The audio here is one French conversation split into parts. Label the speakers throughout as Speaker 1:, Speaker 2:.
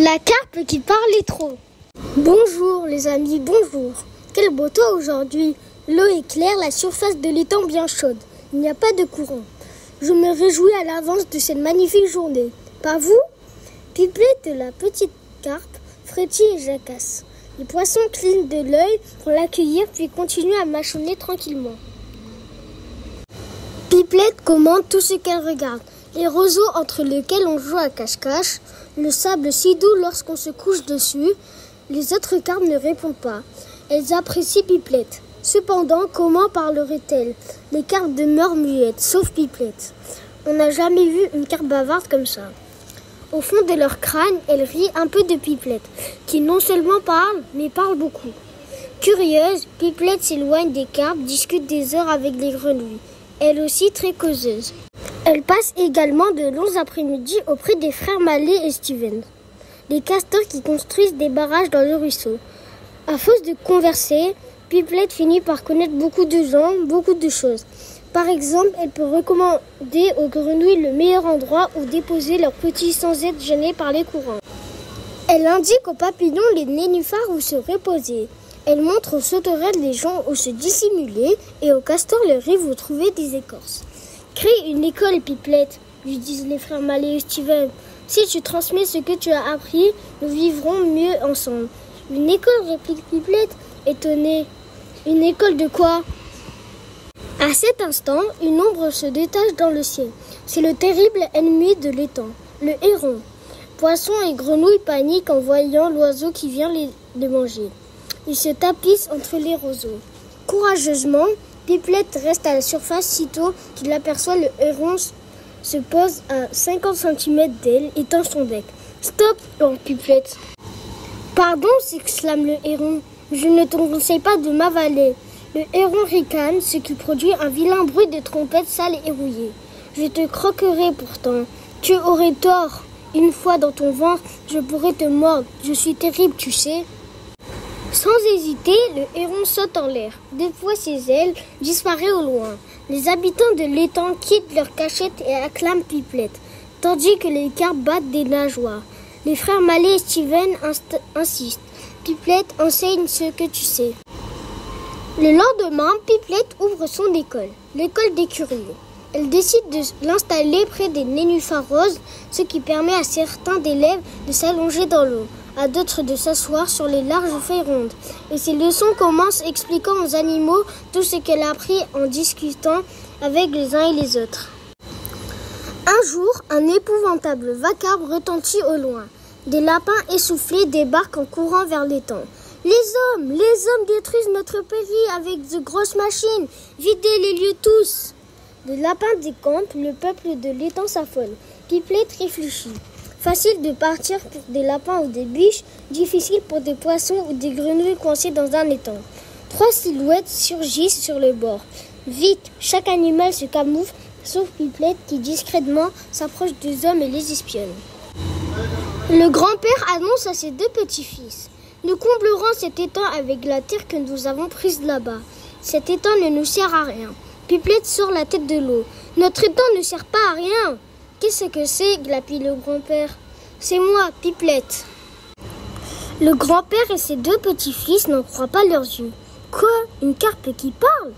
Speaker 1: La carpe qui parlait trop. Bonjour les amis, bonjour. Quel beau temps aujourd'hui. L'eau est claire, la surface de l'étang bien chaude. Il n'y a pas de courant. Je me réjouis à l'avance de cette magnifique journée. Pas vous? Pipelette, la petite carpe, frétille et jacasse. Les poissons clignent de l'œil pour l'accueillir puis continuent à mâchonner tranquillement. Pipelette commande tout ce qu'elle regarde. Les roseaux entre lesquels on joue à cache-cache, le sable si doux lorsqu'on se couche dessus. Les autres carpes ne répondent pas. Elles apprécient Pipelette. Cependant, comment parlerait-elle? Les carpes demeurent muettes, sauf Pipelette. On n'a jamais vu une carpe bavarde comme ça. Au fond de leur crâne, elles rient un peu de Pipelette, qui non seulement parle, mais parle beaucoup. Curieuse, Pipelette s'éloigne des carpes, discute des heures avec les grenouilles. Elle aussi très causeuse. Elle passe également de longs après-midi auprès des frères Mallet et Steven, les castors qui construisent des barrages dans le ruisseau. À force de converser, Pipelette finit par connaître beaucoup de gens, beaucoup de choses. Par exemple, elle peut recommander aux grenouilles le meilleur endroit où déposer leurs petits sans être gênés par les courants. Elle indique aux papillons les nénuphars où se reposer. Elle montre aux sauterelles les gens où se dissimuler et aux castors les rives où trouver des écorces. Crée une école, Pipelette, lui disent les frères Mallet et Steven. Si tu transmets ce que tu as appris, nous vivrons mieux ensemble. Une école, réplique Pipelette, étonnée. Une école de quoi? À cet instant, une ombre se détache dans le ciel. C'est le terrible ennemi de l'étang, le héron. Poissons et grenouilles paniquent en voyant l'oiseau qui vient les manger. Ils se tapissent entre les roseaux. Courageusement, Pipelette reste à la surface sitôt qu'il aperçoit le héron se pose à 50 cm d'elle et tend son bec. « Stop !» hurle Pipelette. « Pardon !» s'exclame le héron. « Je ne te conseille pas de m'avaler. » Le héron ricane, ce qui produit un vilain bruit de trompette sale et rouillée. « Je te croquerai pourtant. Tu aurais tort. Une fois dans ton ventre, je pourrais te mordre. Je suis terrible, tu sais. » Sans hésiter, le héron saute en l'air, déploie ses ailes, disparaît au loin. Les habitants de l'étang quittent leur cachette et acclament Pipelette, tandis que les carpes battent des nageoires. Les frères Mallet et Steven insistent. Pipelette, enseigne ce que tu sais. Le lendemain, Pipelette ouvre son école, l'école des curieux. Elle décide de l'installer près des nénuphars roses, ce qui permet à certains d'élèves de s'allonger dans l'eau, à d'autres de s'asseoir sur les larges feuilles rondes. Et ses leçons commencent expliquant aux animaux tout ce qu'elle a appris en discutant avec les uns et les autres. Un jour, un épouvantable vacarme retentit au loin. Des lapins essoufflés débarquent en courant vers l'étang. Les hommes détruisent notre pays avec de grosses machines. Videz les lieux tous. Les lapins décampent, le peuple de l'étang s'affole. Pipelette réfléchit. Facile de partir pour des lapins ou des biches, difficile pour des poissons ou des grenouilles coincés dans un étang. 3 silhouettes surgissent sur le bord. Vite, chaque animal se camoufle, sauf Pipelette qui discrètement s'approche des hommes et les espionne. Le grand-père annonce à ses 2 petits-fils. Nous comblerons cet étang avec la terre que nous avons prise là-bas. Cet étang ne nous sert à rien. Pipelette sort la tête de l'eau. Notre étang ne sert pas à rien. Qu'est-ce que c'est? Glapit le grand-père. C'est moi, Pipelette. Le grand-père et ses 2 petits-fils n'en croient pas leurs yeux. Quoi? Une carpe qui parle?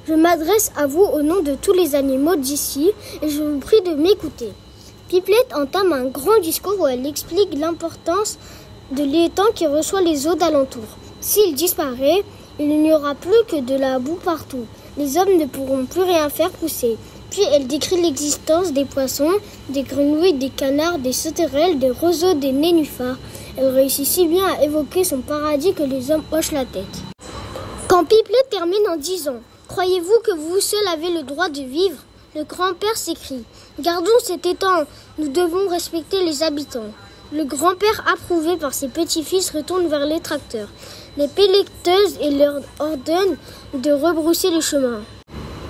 Speaker 1: Je m'adresse à vous au nom de tous les animaux d'ici et je vous prie de m'écouter. Pipelette entame un grand discours où elle explique l'importance de l'étang qui reçoit les eaux d'alentour. S'il disparaît, il n'y aura plus que de la boue partout. Les hommes ne pourront plus rien faire pousser. Puis elle décrit l'existence des poissons, des grenouilles, des canards, des sauterelles, des roseaux, des nénuphars. Elle réussit si bien à évoquer son paradis que les hommes hochent la tête. Quand Pipelette termine en disant « Croyez-vous que vous seul avez le droit de vivre ?» Le grand-père s'écrie « Gardons cet étang, nous devons respecter les habitants. » Le grand-père, approuvé par ses petits-fils, retourne vers les tracteurs, les pelleteuses et leur ordonne de rebrousser le chemin.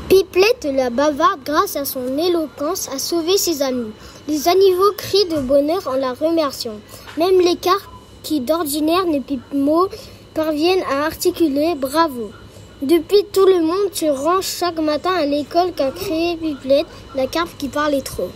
Speaker 1: Pipelette, la bavarde, grâce à son éloquence, a sauvé ses amis. Les animaux crient de bonheur en la remerciant. Même les carpes, qui d'ordinaire ne pipent mot, parviennent à articuler « bravo ». Depuis, tout le monde se rend chaque matin à l'école qu'a créée Pipelette, la carpe qui parlait trop.